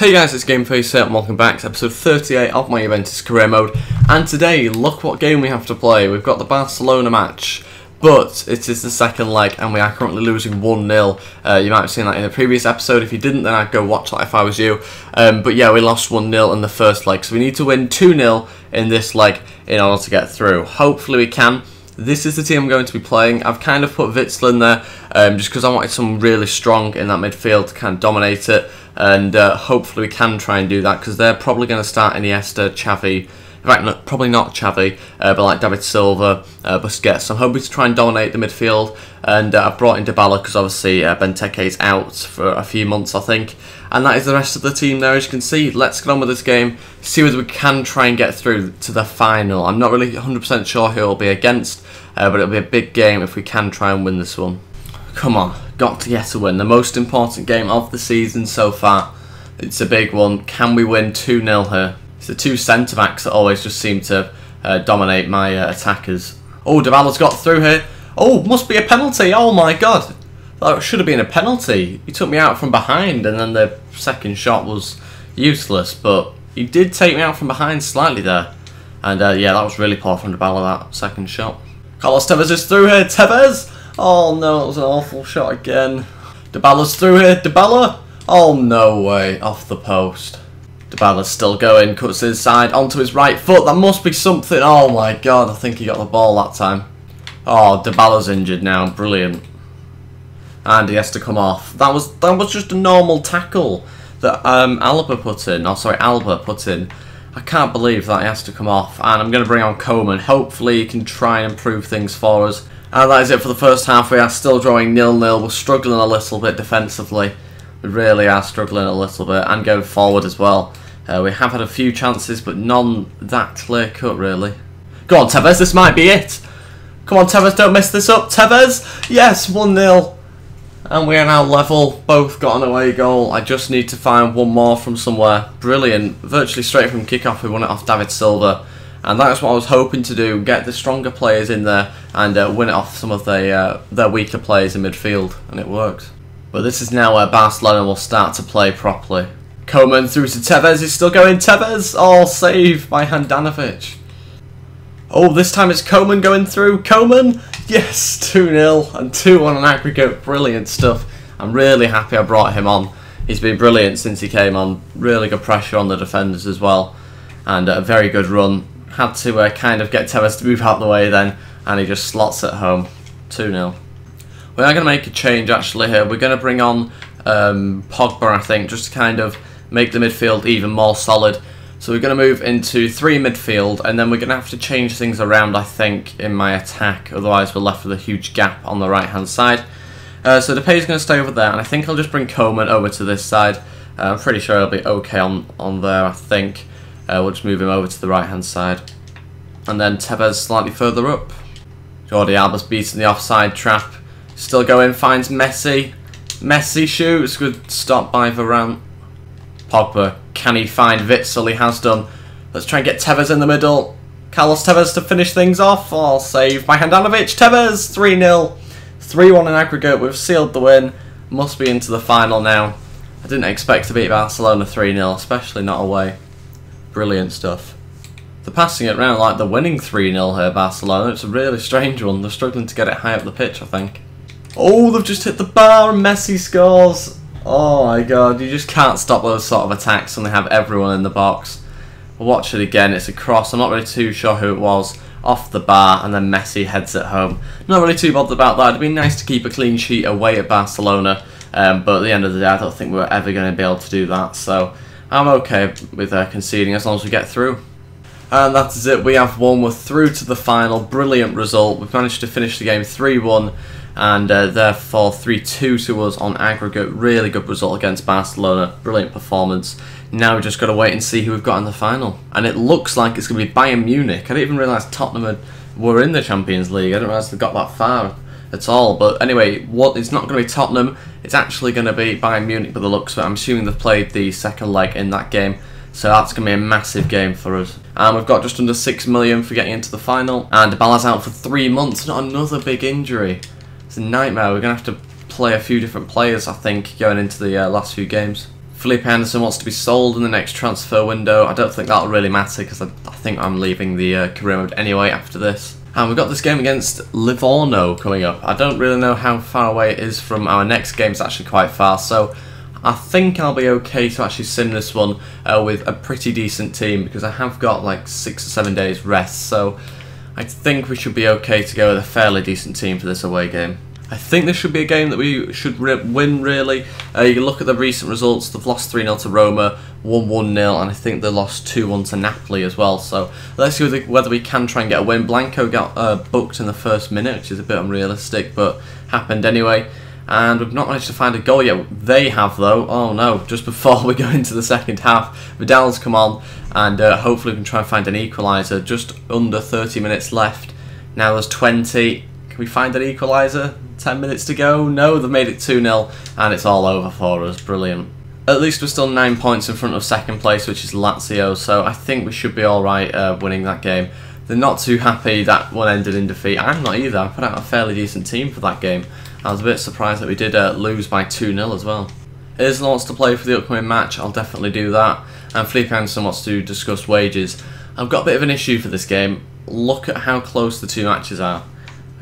Hey guys, it's TheGameFaceHD and welcome back to episode 38 of my Juventus career mode. And today, look what game we have to play. We've got the Barcelona match, but it is the second leg and we are currently losing 1-0. You might have seen that in the previous episode. If you didn't, then I'd go watch that if I was you. But yeah, we lost 1-0 in the first leg, so we need to win 2-0 in this leg in order to get through. Hopefully we can. This is the team I'm going to be playing. I've kind of put Witsel in there just because I wanted someone really strong in that midfield to kind of dominate it. And hopefully we can try and do that because they're probably going to start Iniesta, Xavi. In fact, no, probably not Xavi, but like David Silva, Busquets. So I'm hoping to try and dominate the midfield. And I've brought in Dybala because obviously Benteke's out for a few months, I think. And that is the rest of the team there, as you can see. Let's get on with this game, see whether we can try and get through to the final. I'm not really 100% sure who it'll be against, but it'll be a big game if we can try and win this one. Come on, got to get a win. The most important game of the season so far. It's a big one. Can we win 2-0 here? It's the two centre-backs that always just seem to dominate my attackers. Oh, Dybala's got through here. Oh, must be a penalty. Oh my god. That should have been a penalty. He took me out from behind and then the second shot was useless. But he did take me out from behind slightly there. And yeah, that was really poor from Dybala, that second shot. Carlos Tevez is through here. Tevez! Oh no, it was an awful shot again. Dybala's through here. Dybala! Oh no way, off the post. Dybala's still going, cuts inside onto his right foot. That must be something. Oh my god, I think he got the ball that time. Oh, Dybala's injured now. Brilliant. And he has to come off. That was just a normal tackle that Alba put in. Oh, sorry, Alba put in. I can't believe that he has to come off. And I'm going to bring on Coman. Hopefully he can try and improve things for us. And that is it for the first half. We are still drawing 0-0. We're struggling a little bit defensively. We really are struggling a little bit. And going forward as well. We have had a few chances, but none that clear cut, really. Go on, Tevez. This might be it. Come on, Tevez. Don't mess this up. Tevez. Yes, 1-0. And we are now level. Both got an away goal. I just need to find one more from somewhere. Brilliant. Virtually straight from kickoff, we won it off David Silva. And that's what I was hoping to do, get the stronger players in there and win it off some of their weaker players in midfield, and it worked. But this is now where Barcelona will start to play properly. Coman through to Tevez, he's still going, Tevez! Oh, save by Handanovic. Oh, this time it's Coman going through, Coman! Yes, 2-0 and 2-1 on aggregate, brilliant stuff. I'm really happy I brought him on. He's been brilliant since he came on, really good pressure on the defenders as well, and a very good run. Had to kind of get Tevez to move out the way then, and he just slots it home. 2-0. We are going to make a change actually here. We're going to bring on Pogba, I think, just to kind of make the midfield even more solid. So we're going to move into 3 midfield, and then we're going to have to change things around, I think, in my attack. Otherwise we're left with a huge gap on the right-hand side. So Depay's going to stay over there, and I think I'll just bring Coman over to this side. I'm pretty sure he'll be okay on there, I think. We'll just move him over to the right hand side. And then Tevez slightly further up. Jordi Alba's beating the offside trap. Still going, finds Messi. Messi shoots, good stop by Varane. Pogba, can he find Witsel? He has done. Let's try and get Tevez in the middle. Carlos Tevez to finish things off. Oh, save by Handanovic. Tevez, 3-0. 3-1 in aggregate, we've sealed the win. Must be into the final now. I didn't expect to beat Barcelona 3-0, especially not away. Brilliant stuff. They're passing it around like they're winning 3-0 here, Barcelona. It's a really strange one. They're struggling to get it high up the pitch, I think. Oh, they've just hit the bar and Messi scores. Oh my god, you just can't stop those sort of attacks when they have everyone in the box. We'll watch it again. It's a cross. I'm not really too sure who it was. Off the bar, and then Messi heads it home. Not really too bothered about that. It'd be nice to keep a clean sheet away at Barcelona. But at the end of the day, I don't think we're ever going to be able to do that. So I'm okay with conceding as long as we get through. And that is it. We have won. We're through to the final. Brilliant result. We've managed to finish the game 3-1 and therefore 3-2 to us on aggregate. Really good result against Barcelona. Brilliant performance. Now we've just got to wait and see who we've got in the final. And it looks like it's going to be Bayern Munich. I didn't even realise Tottenham were in the Champions League. I didn't realise they got that far at all. But anyway, it's not going to be Tottenham. It's actually going to be Bayern Munich by the looks of it. I'm assuming they've played the second leg in that game. So that's going to be a massive game for us. And we've got just under 6 million for getting into the final. And Dybala's out for 3 months. Not another big injury. It's a nightmare. We're going to have to play a few different players, I think, going into the last few games. Felipe Anderson wants to be sold in the next transfer window. I don't think that'll really matter because I think I'm leaving the career mode anyway after this. And we've got this game against Livorno coming up. I don't really know how far away it is from our next game. It's actually quite far, so I think I'll be okay to actually sim this one with a pretty decent team because I have got like 6 or 7 days rest, so I think we should be okay to go with a fairly decent team for this away game. I think this should be a game that we should win, really. You can look at the recent results. They've lost 3-0 to Roma, won 1-0, and I think they lost 2-1 to Napoli as well. So let's see whether we can try and get a win. Blanco got booked in the first minute, which is a bit unrealistic, but happened anyway. And we've not managed to find a goal yet. They have, though. Oh no, just before we go into the second half, Vidal's come on, and hopefully we can try and find an equaliser. Just under 30 minutes left. Now there's 20. Can we find an equaliser? 10 minutes to go? No, they've made it 2-0 and it's all over for us. Brilliant. At least we're still 9 points in front of second place, which is Lazio, so I think we should be alright winning that game. They're not too happy that one ended in defeat. I'm not either. I put out a fairly decent team for that game. I was a bit surprised that we did lose by 2-0 as well. Isla wants to play for the upcoming match. I'll definitely do that. And Felipe Anderson wants to discuss wages. I've got a bit of an issue for this game. Look at how close the two matches are.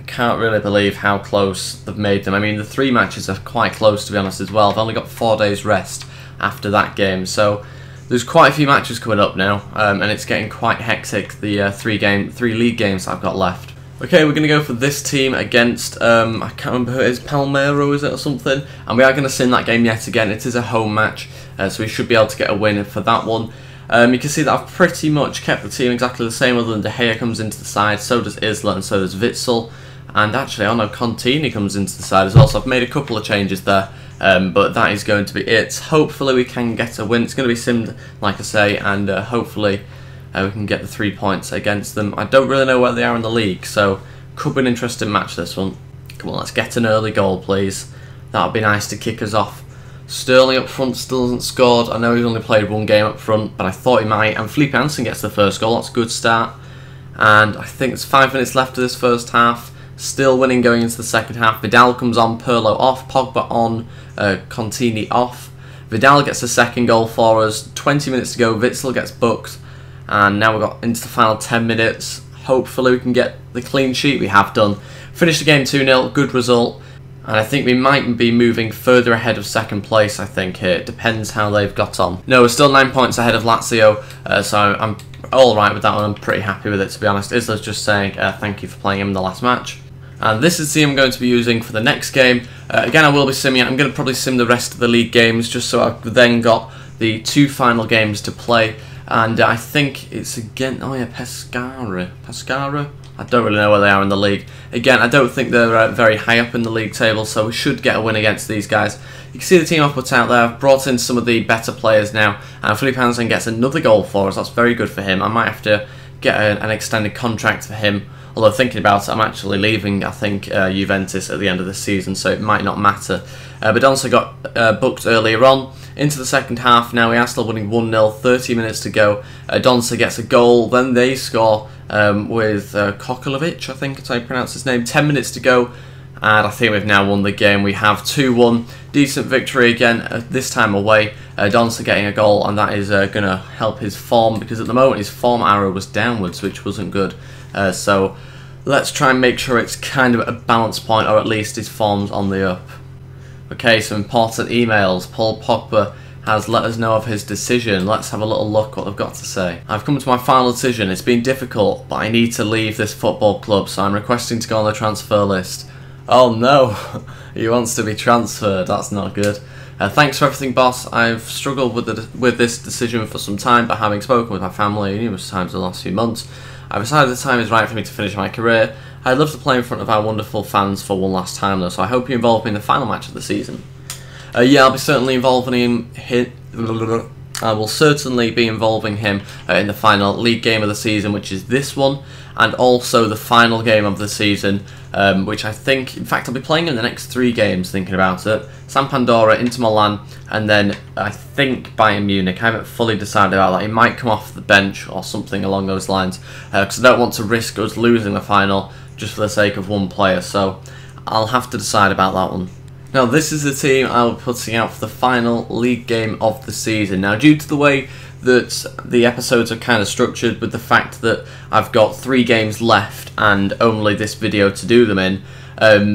Can't really believe how close they've made them. I mean, the 3 matches are quite close, to be honest, as well. I've only got 4 days rest after that game, so there's quite a few matches coming up now, and it's getting quite hectic, the 3 league games that I've got left. Okay, we're going to go for this team against, I can't remember who it is, Palmero, is it, or something? And we are going to sim that game yet again. It is a home match, so we should be able to get a win for that one. You can see that I've pretty much kept the team exactly the same, other than De Gea comes into the side, so does Isla, and so does Witsel. And actually, oh no, Contini comes into the side as well, so I've made a couple of changes there, but that is going to be it. Hopefully we can get a win. It's going to be simmed, like I say, and hopefully we can get the 3 points against them. I don't really know where they are in the league, so could be an interesting match, this one. Come on, let's get an early goal, please. That would be nice to kick us off. Sterling up front still hasn't scored. I know he's only played 1 game up front, but I thought he might. And Felipe Anderson gets the first goal. That's a good start. And I think there's 5 minutes left of this first half. Still winning going into the second half. Vidal comes on, Pirlo off, Pogba on, Contini off. Vidal gets the second goal for us. 20 minutes to go, Witsel gets booked. And now we've got into the final 10 minutes. Hopefully we can get the clean sheet. We have done. Finished the game 2-0, good result. And I think we might be moving further ahead of second place, I think, here. It depends how they've got on. No, we're still 9 points ahead of Lazio, so I'm alright with that one. I'm pretty happy with it, to be honest. Isla's just saying thank you for playing him in the last match. And this is the team I'm going to be using for the next game. Again, I will be simming it. I'm going to probably sim the rest of the league games, just so I've then got the 2 final games to play. And I think it's again, oh yeah, Pescara? I don't really know where they are in the league. Again, I don't think they're very high up in the league table, so we should get a win against these guys. You can see the team I've put out there. I've brought in some of the better players now, and Felipe Anderson gets another goal for us. That's very good for him. I might have to get an extended contract for him. Although thinking about it, I'm actually leaving, I think, Juventus at the end of the season, so it might not matter. But Donsa got booked earlier on. Into the second half now, we are still winning 1-0, 30 minutes to go. Donsa gets a goal, then they score with Kokolovic, I think that's how you pronounce his name. 10 minutes to go, and I think we've now won the game. We have 2-1, decent victory again, this time away. Donsa getting a goal, and that is going to help his form, because at the moment his form arrow was downwards, which wasn't good. So let's try and make sure it's kind of at a balance point, or at least his form's on the up. Okay, some important emails. Paul Pogba has let us know of his decision. Let's have a little look what they've got to say. I've come to my final decision. It's been difficult, but I need to leave this football club, so I'm requesting to go on the transfer list. Oh no, he wants to be transferred. That's not good. Thanks for everything, boss. I've struggled with this decision for some time, but having spoken with my family numerous times in the last few months, I've decided the time is right for me to finish my career. I'd love to play in front of our wonderful fans for one last time though, so I hope you involve me in the final match of the season. Yeah, I'll be certainly involving him. I will certainly be involving him in the final league game of the season, which is this one, and also the final game of the season, which I think, in fact, I'll be playing in the next 3 games, thinking about it. San Pandora, Inter Milan, and then I think Bayern Munich. I haven't fully decided about that. He might come off the bench or something along those lines, because I don't want to risk us losing the final just for the sake of one player, so I'll have to decide about that one. Now this is the team I'll be putting out for the final league game of the season. Now due to the way that the episodes are kind of structured, with the fact that I've got 3 games left and only this video to do them in,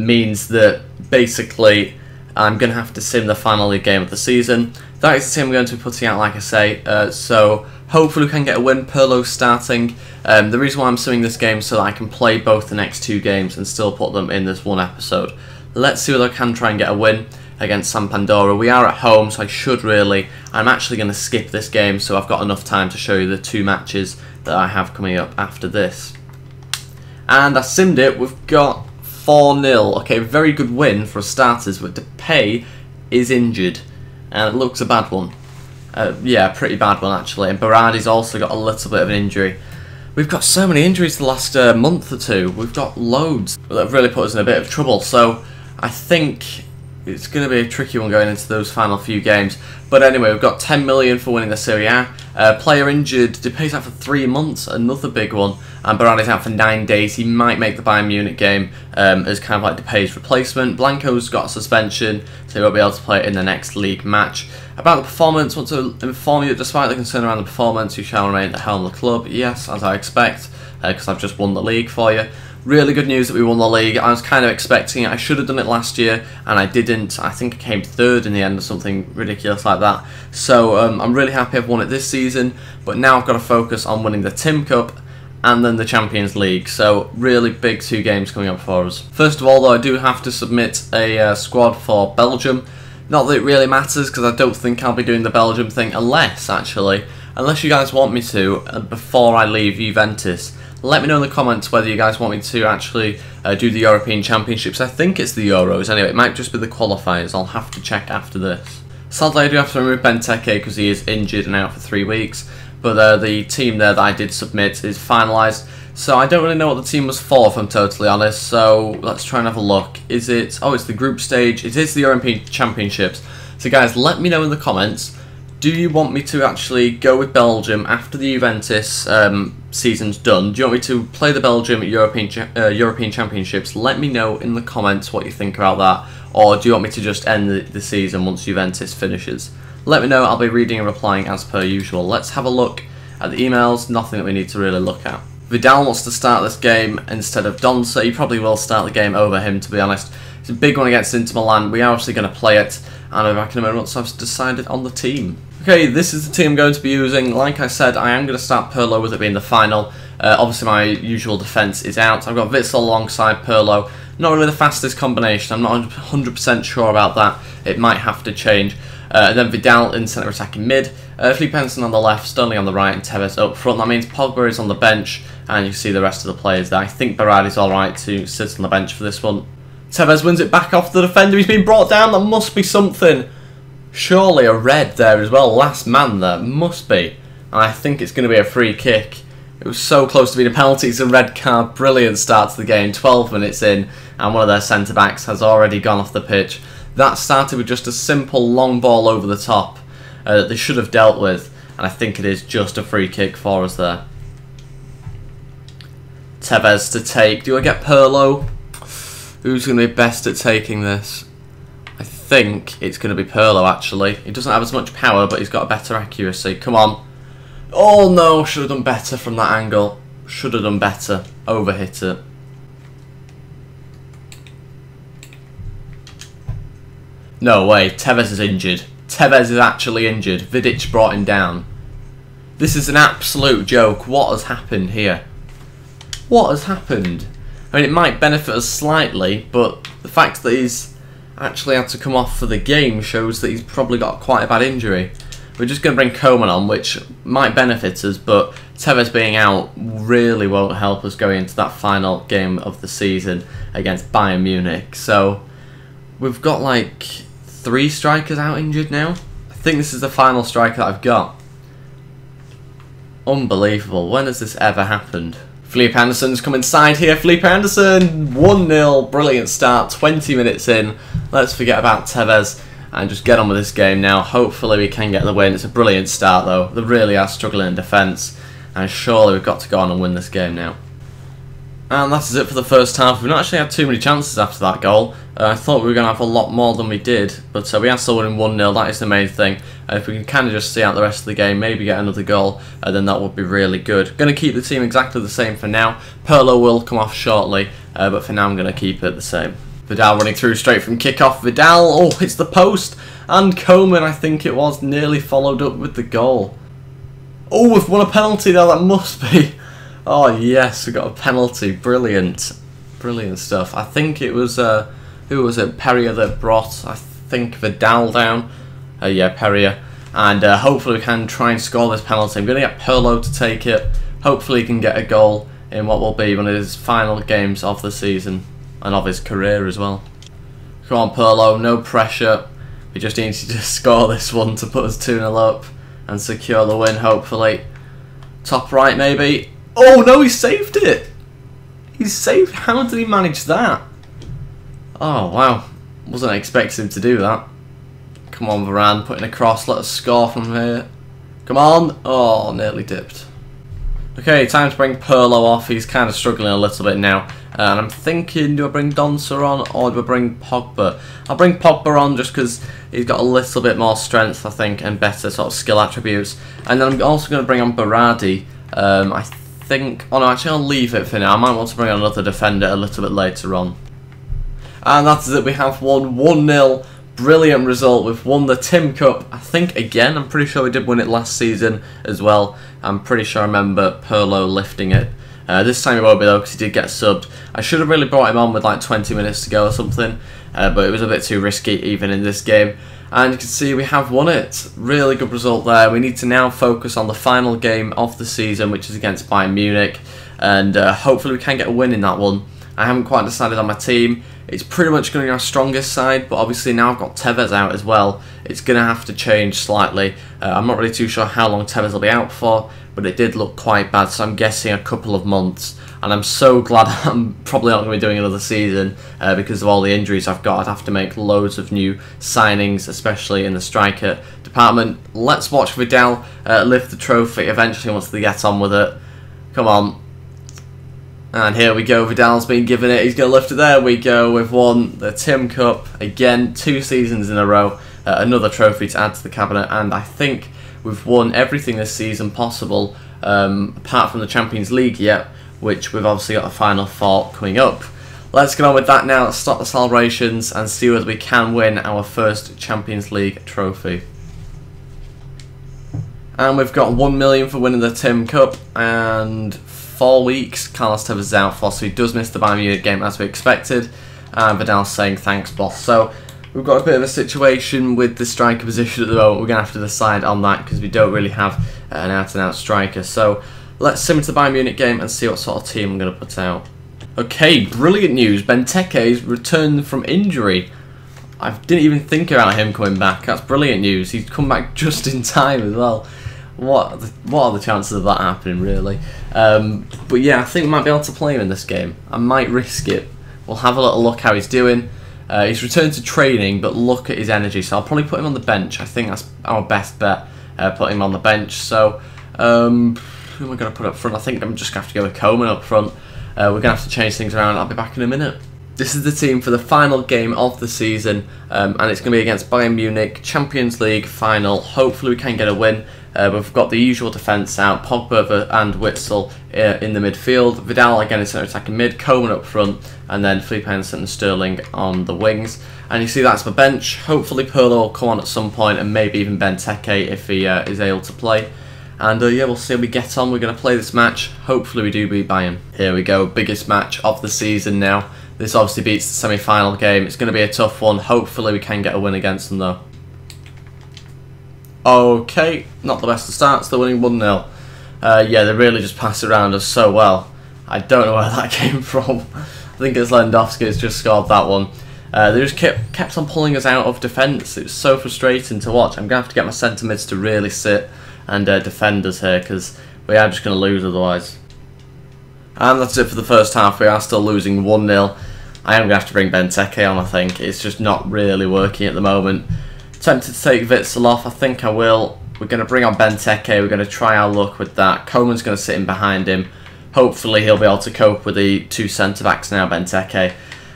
means that basically I'm going to have to sim the final league game of the season. That is the team I'm going to be putting out, like I say, so hopefully we can get a win. Pirlo's starting. The reason why I'm simming this game is so that I can play both the next 2 games and still put them in this one episode. Let's see whether I can try and get a win against San Pandora. We are at home, so I should really... I'm actually going to skip this game, so I've got enough time to show you the 2 matches that I have coming up after this. And I simmed it. We've got 4-0. Okay, very good win for starters, but Depay is injured, and it looks a bad one. Yeah, pretty bad one actually. And Berardi's also got a little bit of an injury. We've got so many injuries the last month or 2. We've got loads that have really put us in a bit of trouble. So I think it's going to be a tricky one going into those final few games. But anyway, we've got 10 million for winning the Serie A. Player injured. Depay's out for 3 months, another big one. And Berardi's out for 9 days. He might make the Bayern Munich game as kind of like Depay's replacement. Blanco's got a suspension, so he won't be able to play in the next league match. About the performance, I want to inform you that despite the concern around the performance, you shall remain at the helm of the club. Yes, as I expect, because I've just won the league for you. Really good news that we won the league. I was kind of expecting it. I should have done it last year, and I didn't. I think I came 3rd in the end or something ridiculous like that. So I'm really happy I've won it this season, but now I've got to focus on winning the Tim Cup and then the Champions League. So really big 2 games coming up for us. First of all though, I do have to submit a squad for Belgium. Not that it really matters, because I don't think I'll be doing the Belgium thing unless you guys want me to before I leave Juventus. Let me know in the comments whether you guys want me to actually do the European Championships. I think it's the Euros. Anyway, it might just be the qualifiers. I'll have to check after this. Sadly, I do have to remove Benteke because he is injured and out for 3 weeks. But the team there that I did submit is finalised. So I don't really know what the team was for, if I'm totally honest. So let's try and have a look. Is it... Oh, it's the group stage. It is the European Championships. So guys, let me know in the comments. Do you want me to actually go with Belgium after the Juventus season's done? Do you want me to play the Belgium European Championships? Let me know in the comments what you think about that. Or do you want me to just end the season once Juventus finishes? Let me know. I'll be reading and replying as per usual. Let's have a look at the emails. Nothing that we need to really look at. Vidal wants to start this game instead of Donza. He probably will start the game over him, to be honest. It's a big one against Inter Milan. We are obviously going to play it, and I'll be back in a moment once I've decided on the team. Okay, this is the team I'm going to be using. Like I said, I am going to start Pirlo with it being the final. Obviously, my usual defence is out. I've got Witsel alongside Pirlo. Not really the fastest combination. I'm not 100% sure about that. It might have to change. And then Vidal in centre attacking mid. Felipe Anderson on the left, Sterling on the right, and Tevez up front. That means Pogba is on the bench, and you can see the rest of the players there. I think Berardi's alright to sit on the bench for this one. Tevez wins it back off the defender. He's been brought down. That must be something. Surely a red there as well. Last man there. Must be. And I think it's going to be a free kick. It was so close to being a penalty. It's a red card. Brilliant start to the game. 12 minutes in, and one of their centre-backs has already gone off the pitch. That started with just a simple long ball over the top that they should have dealt with, and I think it is just a free kick for us there. Tevez to take. Do I get Pirlo? Who's going to be best at taking this? I think it's going to be Pirlo, actually. He doesn't have as much power, but he's got a better accuracy. Come on. Oh no, should have done better from that angle. Should have done better. Overhit it. No way, Tevez is injured. Tevez is actually injured. Vidic brought him down. This is an absolute joke. What has happened here? What has happened? I mean, it might benefit us slightly, but the fact that he's actually had to come off for the game shows that he's probably got quite a bad injury. We're just going to bring Coman on, which might benefit us, but Tevez being out really won't help us going into that final game of the season against Bayern Munich. So we've got like 3 strikers out injured now. I think this is the final striker that I've got. Unbelievable. When has this ever happened? Felipe Anderson's come inside here. Felipe Anderson, 1-0. Brilliant start. 20 minutes in. Let's forget about Tevez and just get on with this game now. Hopefully we can get the win. It's a brilliant start though. They really are struggling in defence, and surely we've got to go on and win this game now. And that is it for the first half. We've not actually had too many chances after that goal. I thought we were going to have a lot more than we did, but we are still winning 1-0, that is the main thing. If we can kind of just see out the rest of the game, maybe get another goal, then that would be really good. Going to keep the team exactly the same for now. Pirlo will come off shortly, but for now I'm going to keep it the same. Vidal running through straight from kickoff. Vidal, oh, hits the post. And Coman, I think it was, nearly followed up with the goal. Oh, we've won a penalty there, that must be. Oh yes, we got a penalty. Brilliant. Brilliant stuff. I think it was, who was it? Perrier that brought, I think, Vidal down. Yeah, Perrier. And hopefully we can try and score this penalty. I'm going to get Pirlo to take it. Hopefully he can get a goal in what will be one of his final games of the season. And of his career as well. Come on, Pirlo, no pressure. We just need to just score this one to put us 2-0 up. And secure the win, hopefully. Top right, maybe. Oh no, he saved it! He saved. How did he manage that? Oh wow, wasn't expecting him to do that. Come on, Varane, putting a cross. Let us score from here. Come on! Oh, nearly dipped. Okay, time to bring Pirlo off. He's kind of struggling a little bit now. And I'm thinking, do I bring Donser on or do I bring Pogba? I'll bring Pogba on just because he's got a little bit more strength, I think, and better sort of skill attributes. And then I'm also going to bring on Berardi. I think... Oh no, actually I'll leave it for now. I might want to bring on another defender a little bit later on. And that's it. We have won 1-0. Brilliant result. We've won the Tim Cup, I think, again. I'm pretty sure we did win it last season as well. I'm pretty sure I remember Pirlo lifting it. This time he won't be though because he did get subbed. I should have really brought him on with like 20 minutes to go or something. But it was a bit too risky even in this game. And you can see we have won it. Really good result there. We need to now focus on the final game of the season, which is against Bayern Munich. And hopefully we can get a win in that one. I haven't quite decided on my team. It's pretty much going to be our strongest side, but obviously now I've got Tevez out as well. It's going to have to change slightly. I'm not really too sure how long Tevez will be out for, but it did look quite bad, so I'm guessing a couple of months. And I'm so glad I'm probably not going to be doing another season because of all the injuries I've got. I'd have to make loads of new signings, especially in the striker department. Let's watch Vidal lift the trophy eventually once they get on with it. Come on. And here we go, Vidal's been given it, he's going to lift it, there we go, we've won the Tim Cup, again, 2 seasons in a row, another trophy to add to the cabinet, and I think we've won everything this season possible, apart from the Champions League yet, which we've obviously got the Final Four coming up. Let's get on with that now, let's stop the celebrations and see whether we can win our first Champions League trophy. And we've got 1 million for winning the Tim Cup, and 4 weeks, Carlos Tevez is out for, so he does miss the Bayern Munich game as we expected. And Vidal's saying thanks, boss. So we've got a bit of a situation with the striker position at the moment. We're going to have to decide on that because we don't really have an out-and-out striker. So let's sim into the Bayern Munich game and see what sort of team I'm going to put out. Okay, brilliant news. Benteke's returned from injury. I didn't even think about him coming back. That's brilliant news. He's come back just in time as well. What are the chances of that happening, really? But yeah, I think we might be able to play him in this game. I might risk it. We'll have a little look how he's doing. He's returned to training, but look at his energy. So I'll probably put him on the bench. I think that's our best bet, putting him on the bench. So who am I going to put up front? I think I'm just going to have to go with Coman up front. We're going to have to change things around. I'll be back in a minute. This is the team for the final game of the season, and it's going to be against Bayern Munich, Champions League final. Hopefully we can get a win. We've got the usual defence out, Pogba and Witsel in the midfield, Vidal again in centre attacking mid, Coman up front, and then Felipe Anderson and Sterling on the wings. And you see that's my bench. Hopefully Pirlo will come on at some point, and maybe even Benteke if he is able to play. And yeah, we'll see how we get on. We're going to play this match. Hopefully we do beat Bayern. Here we go, biggest match of the season now. This obviously beats the semi-final game. It's going to be a tough one. Hopefully we can get a win against them though. Okay, not the best of starts. They're winning 1-0. Yeah, they really just passed around us so well. I don't know where that came from. I think it's Lewandowski has just scored that one. They just kept on pulling us out of defence. It was so frustrating to watch. I'm going to have to get my centre mids to really sit and defend us here because we are just going to lose otherwise. And that's it for the first half. We are still losing 1-0. I am going to have to bring Benteke on, I think. It's just not really working at the moment. Tempted to take Witsel off. I think I will. We're going to bring on Benteke. We're going to try our luck with that. Coman's going to sit in behind him. hopefully he'll be able to cope with the 2 centre-backs now, Benteke.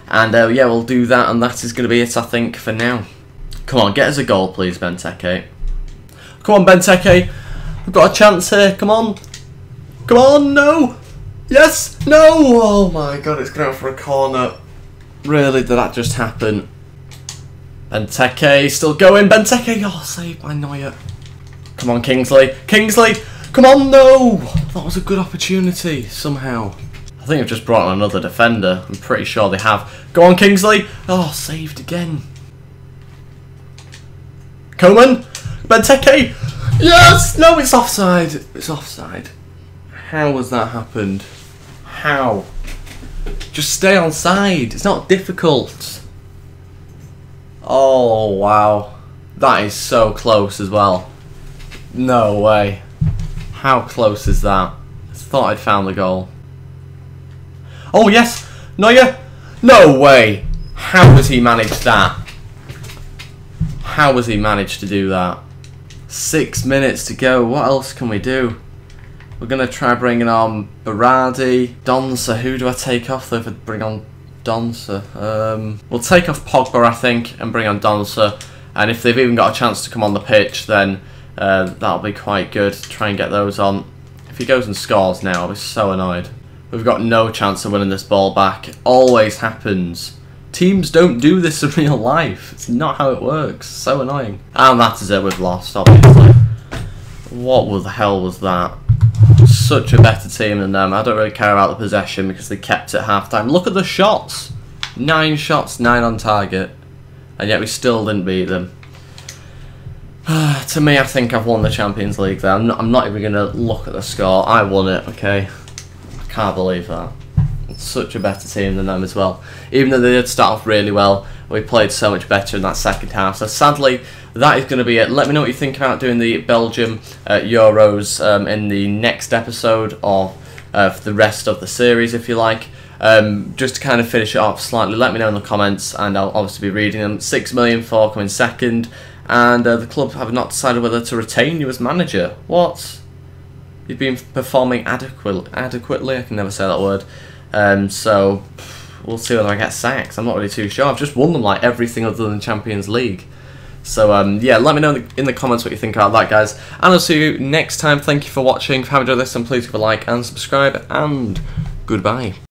And yeah, we'll do that, and that is going to be it, I think, for now. Come on, get us a goal, please, Benteke. Come on, Benteke. We've got a chance here. Come on. Come on, no. Yes, no. Oh my God, it's going out for a corner. Really, did that just happen? Benteke, still going. Benteke, oh, saved by Neuer. Come on, Kingsley. Kingsley, come on, no. That was a good opportunity, somehow. I think they've just brought on another defender. I'm pretty sure they have. Go on, Kingsley. Oh, saved again. Coman. Benteke. Yes. No, it's offside. It's offside. How has that happened? How? Just stay on side. It's not difficult. Oh, wow. That is so close as well. No way. How close is that? I thought I'd found the goal. Oh, yes. Neuer. No way. How has he managed that? How has he managed to do that? 6 minutes to go. What else can we do? We're going to try bringing on Berardi. Donsa. Who do I take off though if I bring on Donsa? We'll take off Pogba, I think, and bring on Donsa. And if they've even got a chance to come on the pitch, then that'll be quite good. Try and get those on. If he goes and scores now, I'll be so annoyed. We've got no chance of winning this ball back. It always happens. Teams don't do this in real life. It's not how it works. So annoying. And that is it. We've lost, obviously. What the hell was that? Such a better team than them. I don't really care about the possession because they kept it half-time. Look at the shots. 9 shots, 9 on target. And yet we still didn't beat them. To me, I think I've won the Champions League there. I'm not even going to look at the score. I won it, okay? I can't believe that. It's such a better team than them as well. Even though they did start off really well, we played so much better in that second half. So sadly, that is going to be it. Let me know what you think about doing the Belgium Euros in the next episode of the rest of the series, if you like. Just to kind of finish it off slightly, let me know in the comments, and I'll obviously be reading them. 6 million for coming second, and the club have not decided whether to retain you as manager. What? You've been performing adequately. I can never say that word. So we'll see whether I get sacked. I'm not really too sure. I've just won them like everything other than Champions League. So yeah, let me know in the comments what you think about that, guys. And I'll see you next time. Thank you for watching. If you haven't enjoyed this, then please give a like and subscribe. And goodbye.